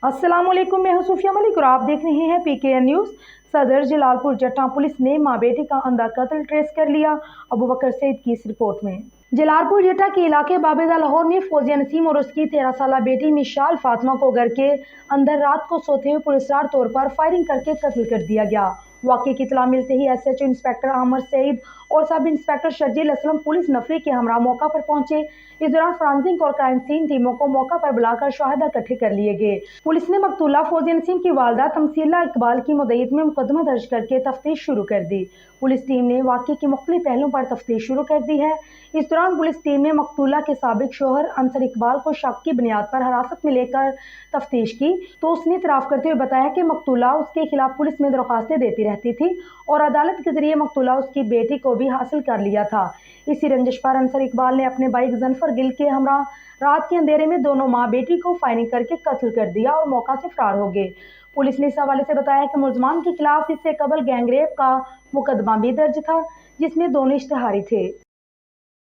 अस्सलाम वालेकुम, मैं हूं सूफिया मलिक और आप देख रहे हैं PKN न्यूज़। सदर जलालपुर जट्टा पुलिस ने मां बेटी का अंधा कत्ल ट्रेस कर लिया। अबू बकर सईद की इस रिपोर्ट में। जलालपुर जट्टा के इलाके बाबेदा लाहौर में फौजिया नसीम और उसकी 13 साल बेटी मिशाल फातिमा को घर के अंदर रात को सोते हुए पुरस्कार तौर पर फायरिंग करके कत्ल कर दिया गया। वाक़े की इत्तला मिलते ही SHO इंस्पेक्टर आमर सईद और सब इंस्पेक्टर शर्जील असलम पुलिस नफरी के हमरा मौका पर पहुंचे। इस दौरान फॉरेंसिक और क्राइम सीन टीमों को मौका पर बुलाकर शहादा इकट्ठे कर लिए गए। पुलिस ने मकतूला फौजिया नसीम की वालदा तमसीला इकबाल की मुद्दईत में मुकदमा दर्ज करके तफ्तीश शुरू कर दी। पुलिस टीम ने वाक़े के मुख्तलिफ पहलुओं पर तफ्तीश शुरू कर दी है। इस दौरान पुलिस टीम ने मकतूला के साबिक शोहर अंसर इकबाल को शक की बुनियाद पर हिरासत में लेकर तफ्तीश की तो उसने इतराफ़ करते हुए बताया कि मकतूला उसके खिलाफ पुलिस में दरख्वास्तें देती रहती थी और अदालत के जरिए मकतूला उसकी बेटी को भी हासिल कर लिया था। इसी रंजिश पर अंसर इकबाल ने अपने भाई गजनफर गिल के हमरा रात के अंधेरे में दोनों माँ बेटी को फायरिंग करके कत्ल कर दिया और मौका से फरार हो गए। पुलिस ने इस हवाले से बताया कि मुलजमान के खिलाफ इससे कबल गैंगरेप का मुकदमा भी दर्ज था जिसमें दोनों इश्तिहारी थे।